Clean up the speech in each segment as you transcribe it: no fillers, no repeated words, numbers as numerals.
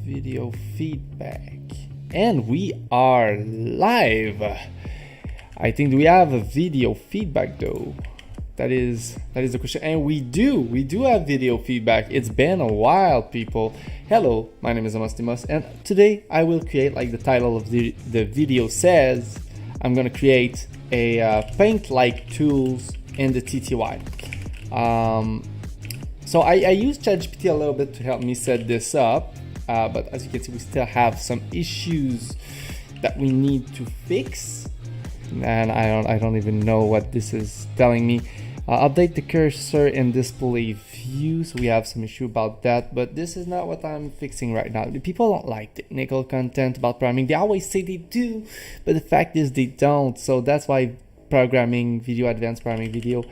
video feedback, and we are live. I think we have a video feedback though. That is the question, and we do have video feedback. It's been a while, people. Hello, my name is Amos, and today I will create, like the title of the video says, I'm gonna create a paint-like tools in the TTY. So I used ChatGPT a little bit to help me set this up, but as you can see, we still have some issues that we need to fix, and I don't even know what this is telling me. Update the cursor and display view, so we have some issue about that, but this is not what I'm fixing right now. The people don't like technical content about programming. They always say they do, but the fact is they don't. So that's why programming video, advanced programming video,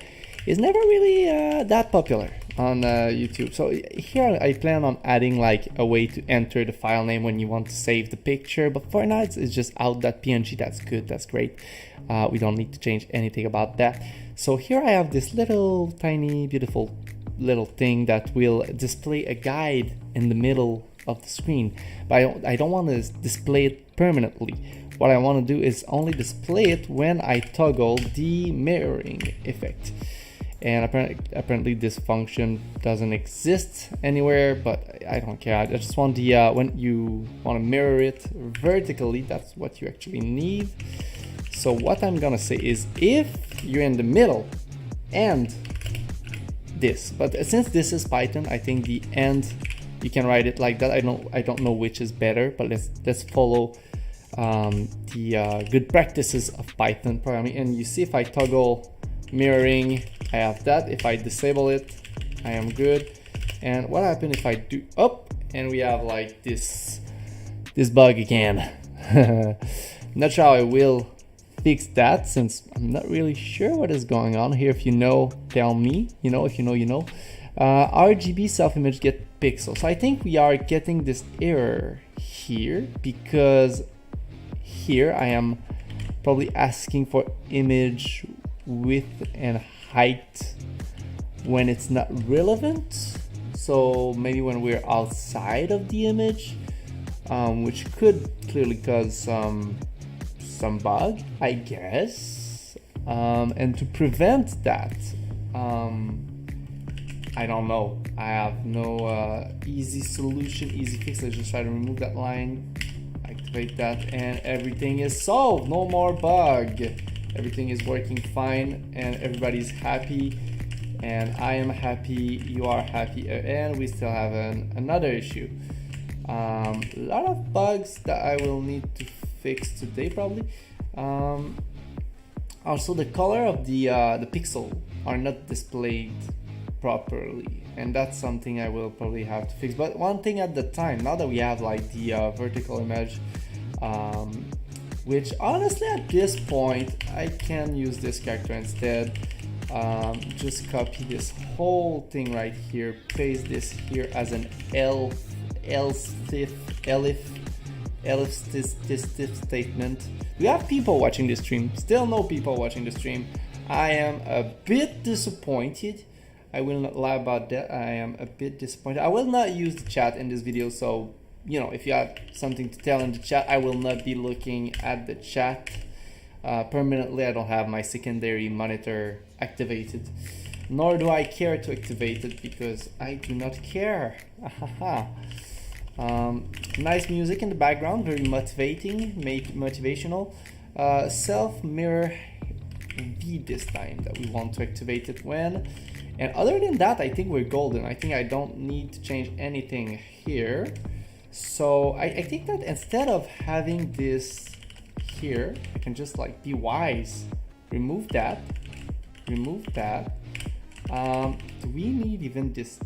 is never really that popular on YouTube. So here I plan on adding like a way to enter the file name when you want to save the picture, but for now it's just out.png. That's good, that's great. We don't need to change anything about that. So here I have this little tiny beautiful little thing that will display a guide in the middle of the screen, but I don't want to display it permanently. What I want to do is only display it when I toggle the mirroring effect. And apparently this function doesn't exist anywhere, but I don't care. I just want the when you want to mirror it vertically, that's what you actually need. So what I'm gonna say is, if you're in the middle and this, but since this is Python, I think the end you can write it like that. I don't know which is better, but let's follow the good practices of Python programming. And you see, if I toggle mirroring, I have that. If I disable it, I am good. And what happens if I do up, and we have like this bug again. Not sure how I will fix that, since I'm not really sure what is going on here. If you know, tell me. You know, if you know, you know. RGB self-image get pixel. So I think we are getting this error here because here I am probably asking for image width and height when it's not relevant. So maybe when we're outside of the image, which could clearly cause some bug, I guess. And to prevent that, I don't know. I have no easy solution, easy fix. Let's just try to remove that line, activate that, and everything is solved. No more bug. Everything is working fine, and everybody's happy, and I am happy, you are happy, and we still have another issue. A lot of bugs that I will need to fix today probably. Also, the color of the pixel are not displayed properly, and that's something I will probably have to fix. But one thing at the time, now that we have like the vertical image, which honestly at this point I can use this character instead. Just copy this whole thing right here, paste this here as an elif statement. We have people watching this stream, still no people watching the stream. I am a bit disappointed. I will not lie about that. I am a bit disappointed. I will not use the chat in this video, so you know, if you have something to tell in the chat, I will not be looking at the chat permanently. I don't have my secondary monitor activated, nor do I care to activate it because I do not care. Nice music in the background, very motivating, motivational. Self mirror V this time that we want to activate it when. And other than that, I think we're golden. I think I don't need to change anything here. So I think that instead of having this here, I can just like be wise, remove that. Do we need even this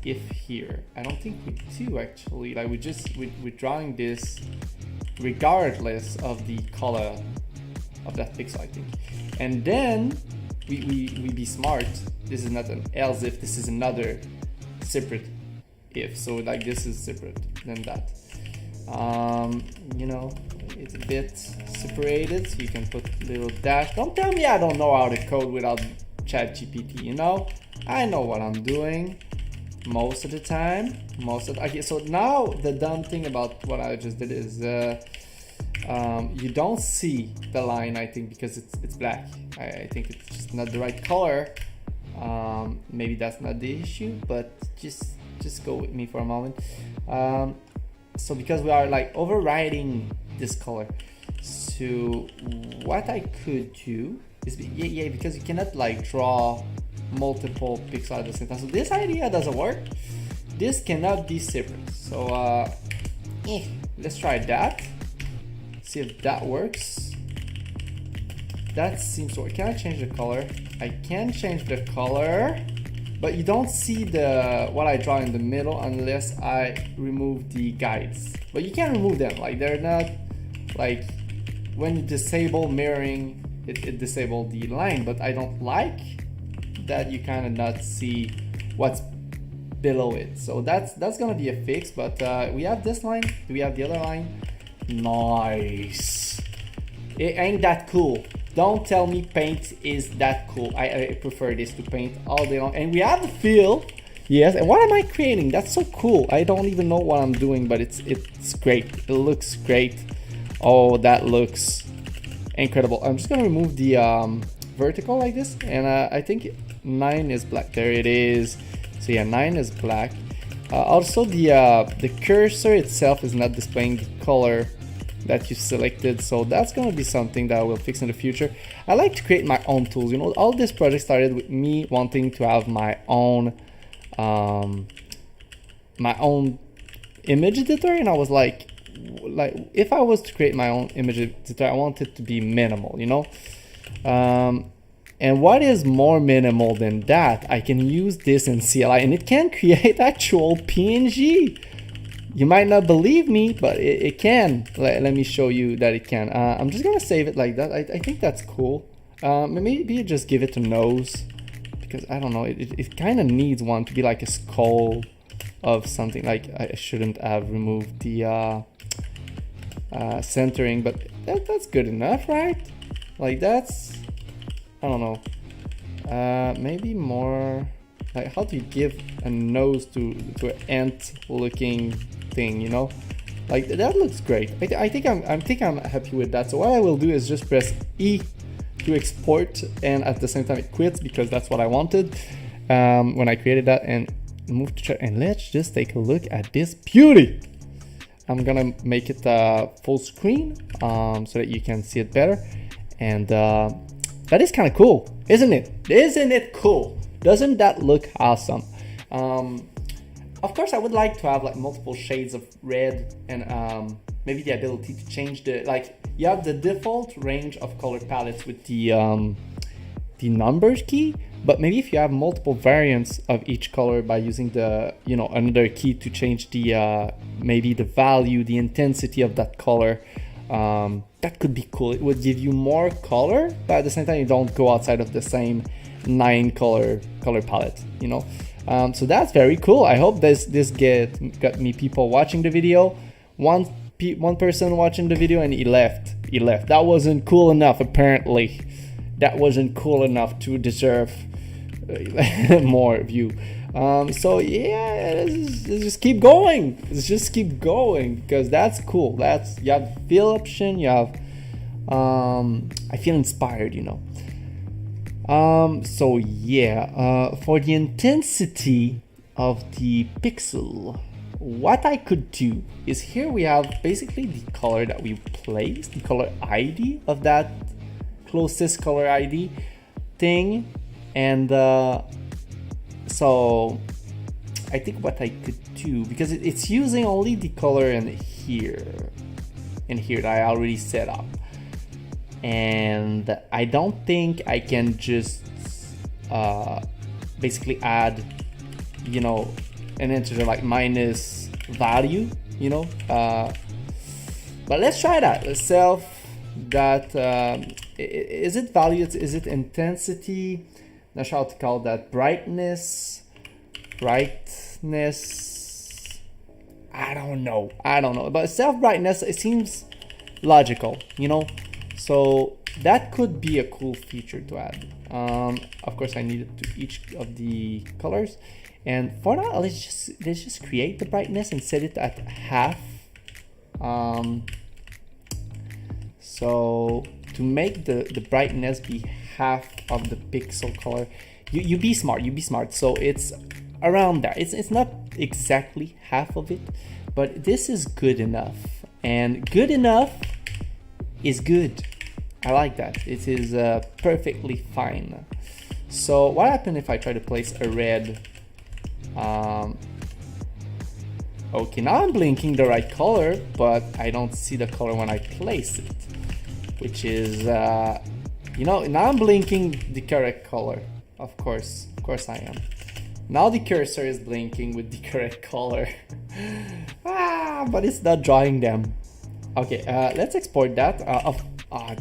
if here? I don't think we do actually. Like we're drawing this regardless of the color of that pixel, I think. And then we be smart. This is not an else if, this is another separate if. So like this is separate than that. You know, it's a bit separated, so you can put little dash. Don't tell me I don't know how to code without ChatGPT, you know? I know what I'm doing. most of the time. Okay, so now the dumb thing about what I just did is you don't see the line, I think, because it's black. I think it's just not the right color. Maybe that's not the issue, but just go with me for a moment. So because we are like overriding this color, so what I could do is because you cannot like draw multiple pixels at the same time. So this idea doesn't work. This cannot be separate. So let's try that. See if that works. That seems to work. Can I change the color? I can change the color, but you don't see the what I draw in the middle unless I remove the guides. But you can remove them. Like they're not like when you disable mirroring, it disabled the line. But I don't like that you kind of not see what's below it. So that's gonna be a fix. But we have this line. Do we have the other line? Nice. It ain't that cool. Don't tell me paint is that cool. I prefer this to paint all day long. And we have the fill. Yes. And what am I creating? That's so cool. I don't even know what I'm doing, but it's great. It looks great. Oh, that looks incredible. I'm just gonna remove the vertical like this, and I think 9 is black. There it is. So yeah, 9 is black. Also, the cursor itself is not displaying the color that you selected, so that's going to be something that I will fix in the future. I like to create my own tools. You know, all this project started with me wanting to have my own image editor, and I was like if I was to create my own image editor, I want it to be minimal, you know. And what is more minimal than that? I can use this in CLI and it can create actual PNG. You might not believe me, but it can. Let me show you that it can. I'm just gonna save it like that. I think that's cool. Maybe just give it a nose, because I don't know, it kind of needs one to be like a skull of something. Like I shouldn't have removed the centering, but that's good enough, right? Like that's, I don't know, maybe more like, how do you give a nose to an ant looking thing, you know? Like that looks great. I think I'm happy with that. So what I will do is just press E to export, and at the same time it quits, because that's what I wanted when I created that, and move to chat. And let's just take a look at this beauty. I'm gonna make it full screen so that you can see it better, and that is kind of cool, isn't it? Isn't it cool? Doesn't that look awesome? Of course, I would like to have like multiple shades of red, and maybe the ability to change the, like, you have the default range of color palettes with the numbers key, but maybe if you have multiple variants of each color by using the, you know, another key to change the maybe the value, the intensity of that color. That could be cool. It would give you more color, but at the same time you don't go outside of the same 9 color palette, you know. So that's very cool. I hope this got me people watching the video. One person watching the video, and he left. That wasn't cool enough, apparently. That wasn't cool enough to deserve more view. So yeah, let's just keep going. Let's just keep going, because that's cool. You have fill option. You have I feel inspired, you know. So yeah, for the intensity of the pixel, what I could do is, here we have basically the color that we placed, the color ID of that closest color ID thing, and so I think what I could do, because it's using only the color in here that I already set up, and I don't think I can just basically add, you know, an integer like minus value, you know. But let's try that. Let's self that. Is it value? Is it intensity? Not sure how to call that. Brightness. I don't know. But self brightness, it seems logical, you know. So that could be a cool feature to add. Of course, I need it to each of the colors, And for now, let's just create the brightness and set it at half. So to make the brightness be half of the pixel color, you be smart. So it's around that. It's not exactly half of it, but this is good enough. And good enough is good. I like that. It is perfectly fine. So what happens if I try to place a red? Okay, now I'm blinking the right color, but I don't see the color when I place it, which is, you know, now I'm blinking the correct color. Of course I am. Now the cursor is blinking with the correct color. But it's not drawing them. Okay, let's export that.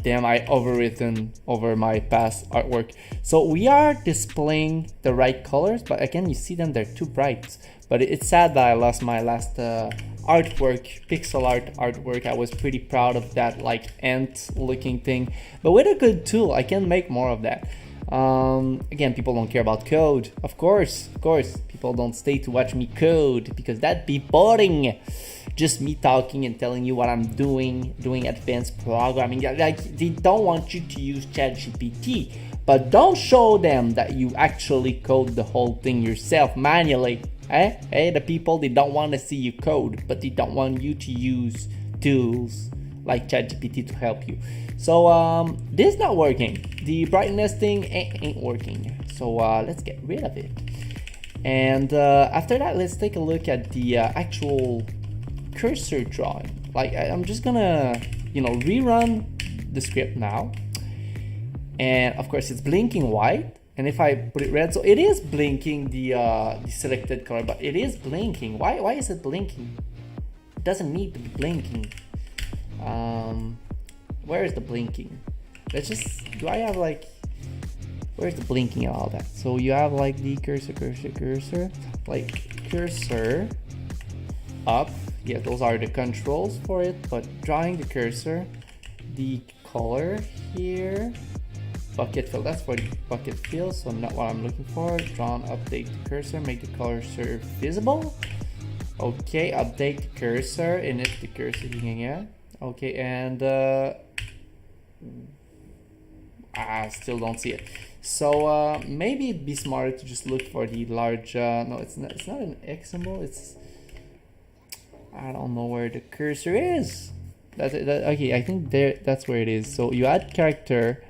Damn, I overwritten over my past artwork. So we are displaying the right colors, but again, you see them, they're too bright. But it's sad that I lost my last artwork, pixel art artwork. I was pretty proud of that, like ant looking thing. But with a good tool, I can make more of that. Again, people don't care about code. Of course, people don't stay to watch me code because that'd be boring. Just me talking and telling you what I'm doing advanced programming. Like, they don't want you to use ChatGPT, but don't show them that you actually code the whole thing yourself manually. Hey, the people, they don't want to see you code, but they don't want you to use tools like ChatGPT to help you. So this is not working. The brightness thing ain't working. So let's get rid of it. And after that, let's take a look at the actual cursor drawing. Like, I'm just gonna, you know, rerun the script now. And of course, it's blinking white. And if I put it red, so it is blinking the selected color, but it is blinking. Why is it blinking? It doesn't need to be blinking. Where is the blinking? Let's just, do I have like, where's the blinking and all that? So you have like the cursor, like cursor up. Yeah, those are the controls for it, but drawing the cursor, the color here, bucket fill, that's for the bucket fill, so not what I'm looking for. Drawn, update the cursor, make the cursor visible. Okay, update the cursor, init the cursor, yeah. Okay, and I still don't see it. So maybe it'd be smarter to just look for the large, no, it's not an X symbol, it's, I don't know where the cursor is. Okay, I think that's where it is. So you add character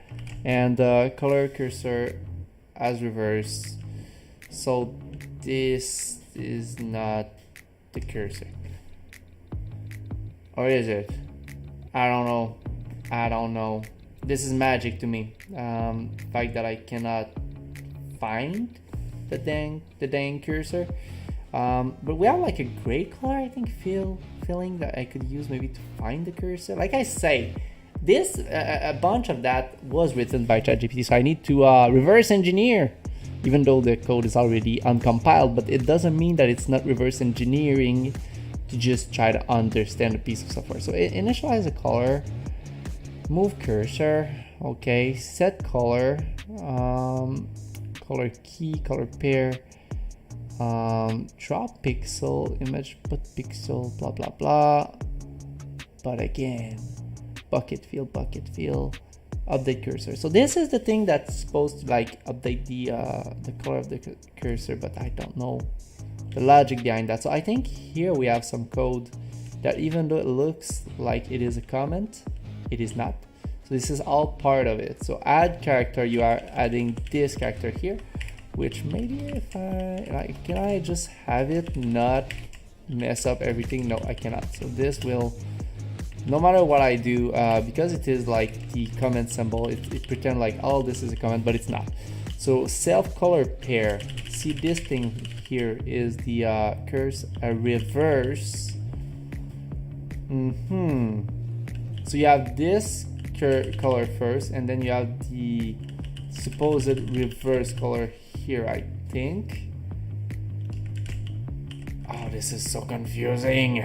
and color cursor as reverse. So this is not the cursor. Or is it? I don't know. This is magic to me. The fact that I cannot find the dang cursor. But we have like a gray color, I think, filling that I could use maybe to find the cursor. Like I say, this a bunch of that was written by ChatGPT, so I need to reverse engineer, even though the code is already uncompiled. But it doesn't mean that it's not reverse engineering to just try to understand a piece of software. So initialize a color, move cursor, okay, set color, color key, color pair. Drop pixel, image, put pixel, blah blah blah. But again, bucket fill, update cursor. So this is the thing that's supposed to like update the color of the cursor, but I don't know the logic behind that. So I think here we have some code that, even though it looks like it is a comment, it is not. So this is all part of it. So add character, you are adding this character here, which maybe if can I just have it not mess up everything? No, I cannot. So this will, no matter what I do, because it is like the comment symbol, it pretend like, oh, this is a comment, but it's not. So self color pair, see this thing here is the cursor reverse. So you have this color first, and then you have the supposed reverse color here, I think. Oh, this is so confusing.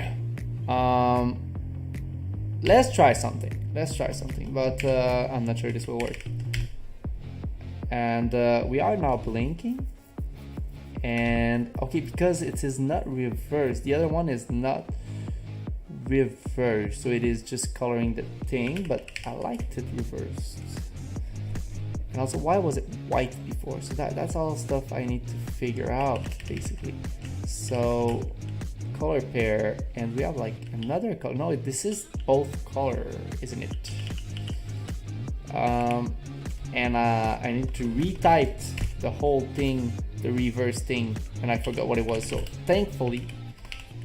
Let's try something, but I'm not sure this will work. And we are now blinking, And okay, because it is not reversed, the other one is not reversed, so it is just coloring the thing, but I liked it reversed. And also, why was it white before? So that's all stuff I need to figure out, basically. So color pair, and we have like another color. No, this is both color, isn't it? And I need to retype the whole thing, the reverse thing, and I forgot what it was. So thankfully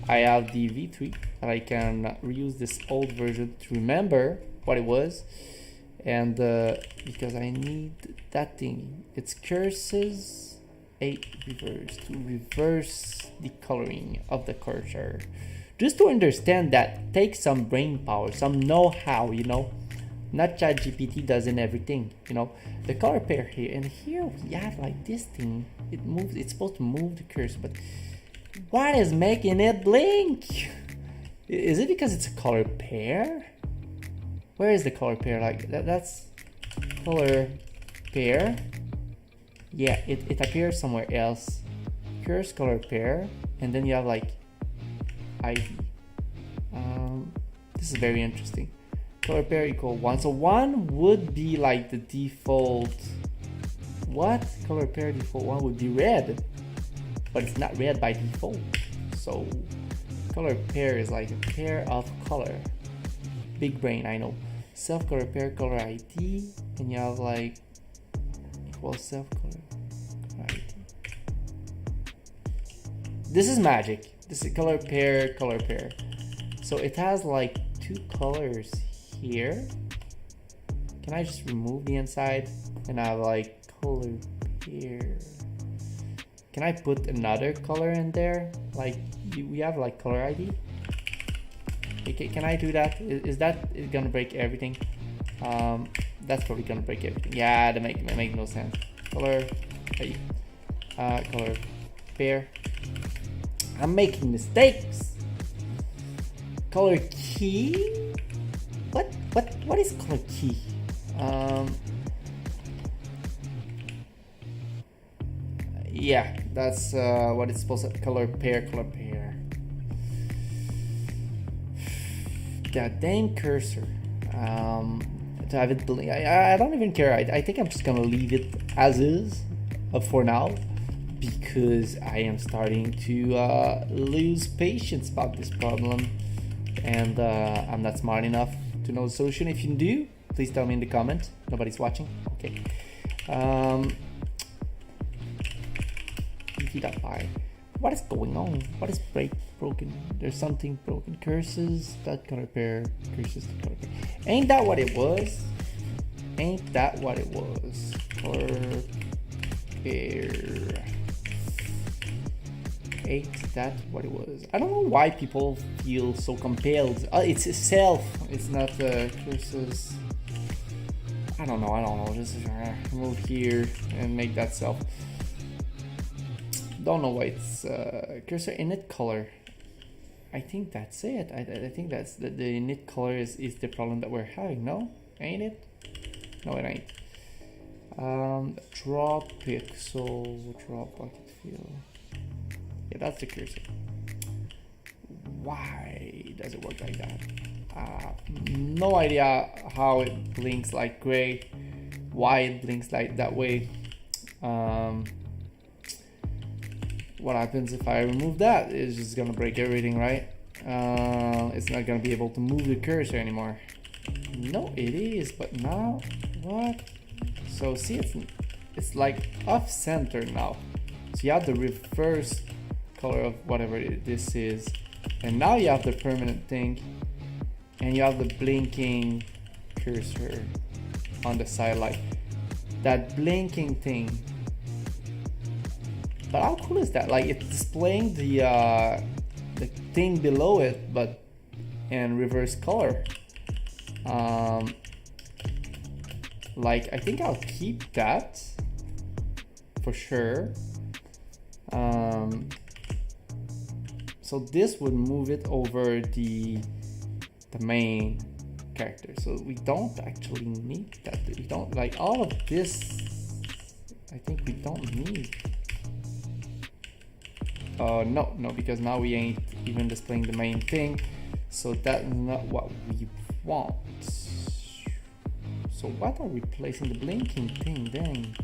I have the V3 that I can reuse this old version to remember what it was. And because I need that thing, it's curses 8 reverse to reverse the coloring of the cursor. Just to understand that takes some brain power, some know-how, you know. Not ChatGPT doesn't everything, you know. The color pair here, and here we have like this thing. It moves. It's supposed to move the cursor, but what is making it blink? Is it because it's a color pair? Where is the color pair? Like that's color pair. Yeah, it appears somewhere else. Here's color pair, and then you have like ID. This is very interesting. Color pair equal 1. So 1 would be like the default. What? Color pair default 1 would be red, but it's not red by default. So color pair is like a pair of color. Big brain, I know. Self color pair color ID, and you have like equal self color ID. This is magic. This is color pair color pair. So it has like 2 colors here. Can I just remove the inside and have like color pair? Can I put another color in there? Like we have like color ID. Okay, can I do that? Is that gonna break everything? That's probably gonna break everything. Yeah, that make no sense. Color, color pair. I'm making mistakes. Color key. What is color key? Yeah, that's what it's supposed to. Color pair. God dang cursor. To have it blink. I don't even care. I think I'm just gonna leave it as is for now, because I am starting to lose patience about this problem, and I'm not smart enough to know the solution. If you do, please tell me in the comment. Nobody's watching. Okay. ET.py. What is going on? What is broken? There's something broken. Curses that color pair. Curses that color pair. Ain't that what it was? Ain't that what it was? Color pair. Ain't that what it was? I don't know why people feel so compelled. It's a self. It's not curses. I don't know. Just move here and make that self. Don't know why it's cursor init color. I think that's it. I think that's the init color is the problem that we're having. No, ain't it? No, it ain't. Draw pixel, draw bucket fill. Yeah, that's the cursor. Why does it work like that? No idea how it blinks like gray. Why it blinks like that way. What happens if I remove that? It's just gonna break everything, right? It's not gonna be able to move the cursor anymore. No, it is, but now what? So see, it's like off center now. So you have the reverse color of whatever this is, and now you have the permanent thing, and you have the blinking cursor on the side, like that blinking thing. But how cool is that? Like it's displaying the thing below it, but in reverse color. Like I think I'll keep that for sure. So this would move it over the main character. So we don't actually need that. We don't like all of this. I think we don't need. No, because now we ain't even displaying the main thing, so that's not what we want. So what are we placing the blinking thing? Dang.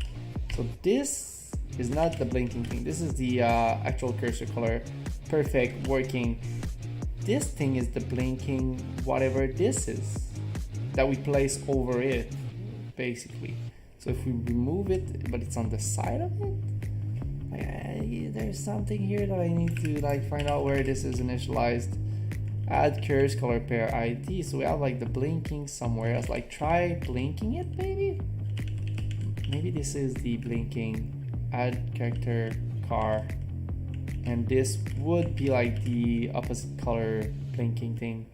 So this is not the blinking thing. This is the actual cursor color. Perfect, working. This thing is the blinking whatever this is that we place over it, basically. So if we remove it, but it's on the side of it, there's something here that I need to like find out where this is initialized. Add cursor color pair ID. So we have like the blinking somewhere else. Like try blinking it, maybe. Maybe this is the blinking. Add character car, and this would be like the opposite color blinking thing.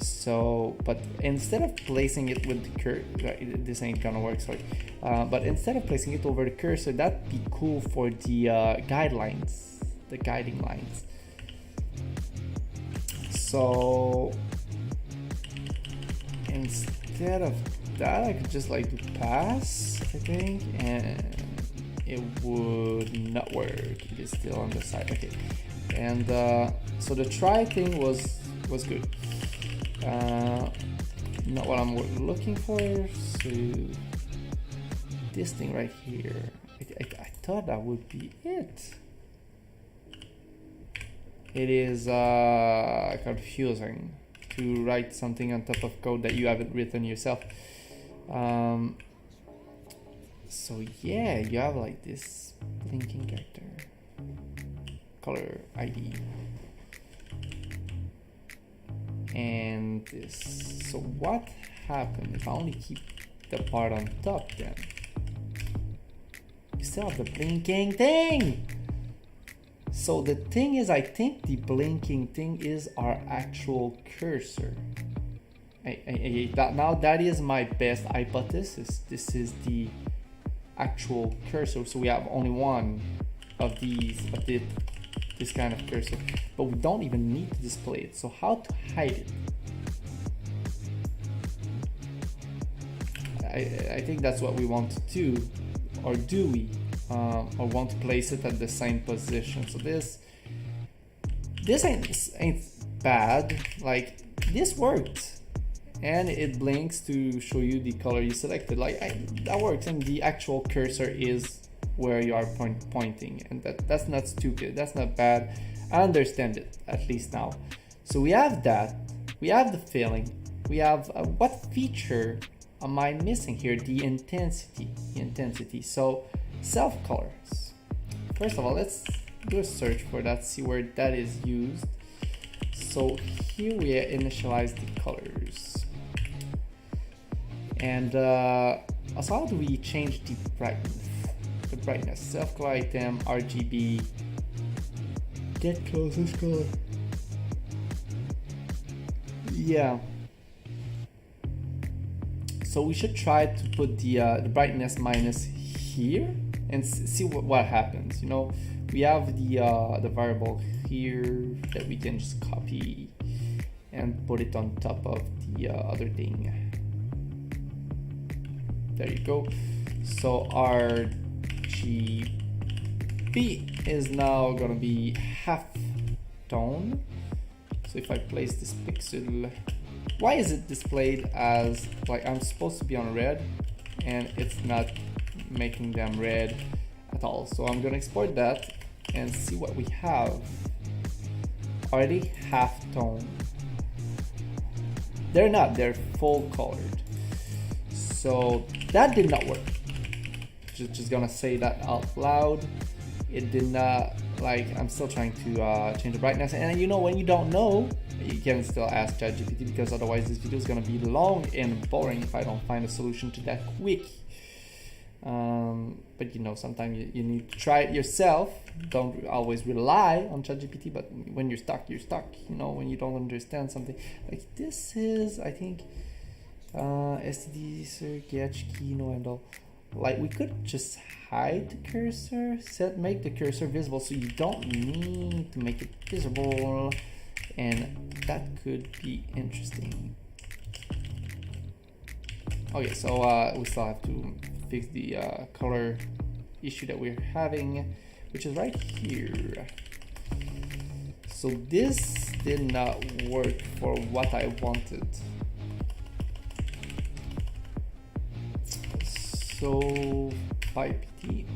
So, but instead of placing it with the cursor, this ain't gonna work, sorry. But instead of placing it over the cursor, that'd be cool for the guidelines, the guiding lines. So instead of that, I could just like do pass, I think, and it would not work. It is still on the side. Okay, and so the try thing was good. Not what I'm looking for. So this thing right here, I thought that would be it. It is confusing to write something on top of code that you haven't written yourself. So yeah, you have like this blinking character color ID and this. So what happened if I only keep the part on top? Then you still have the blinking thing. So the thing is, I think the blinking thing is our actual cursor. Now that is my best hypothesis. This is the actual cursor. So we have only one of these, of this kind of cursor, but we don't even need to display it. So how to hide it? I think that's what we want to do, or do we? Or want to place it at the same position. So this ain't bad. Like this worked, and it blinks to show you the color you selected. Like that works, and the actual cursor is where you are pointing, and that's not stupid. That's not bad. I understand it at least now. So we have that. We have the filling. We have what feature am I missing here? The intensity. So self colors. First of all, let's do a search for that, see where that is used. So here we initialize the colors, and also how do we change the brightness? The brightness, self color item, RGB, get closest color. Yeah. So we should try to put the brightness minus here and see what happens. You know, we have the variable here that we can just copy and put it on top of the other thing. There you go. So our RGB is now gonna be half tone. So if I place this pixel, why is it displayed as like I'm supposed to be on red and it's not making them red at all? So I'm gonna export that and see what we have. Already half tone. They're not, they're full colored. So that did not work. Just gonna say that out loud. It did not, like, I'm still trying to change the brightness, and you know, when you don't know, you can still ask ChatGPT, because otherwise this video is gonna be long and boring if I don't find a solution to that quick. But you know, sometimes you need to try it yourself. Don't always rely on ChatGPT, but when you're stuck, you're stuck. You know, when you don't understand something. Like this is, I think, std get key no handle. Like we could just hide the cursor, make the cursor visible, so you don't need to make it visible, and that could be interesting. Okay, so we still have to fix the color issue that we're having. which is right here. So this did not work for what I wanted. So pipe T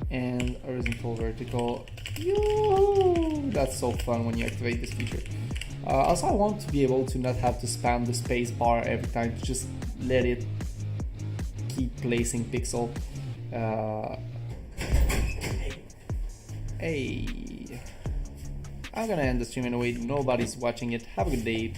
and horizontal vertical. Yoo! That's so fun when you activate this feature. Also, I want to be able to not have to spam the space bar every time, to just let it keep placing pixel. Hey, I'm gonna end the stream anyway. Nobody's watching it. Have a good day.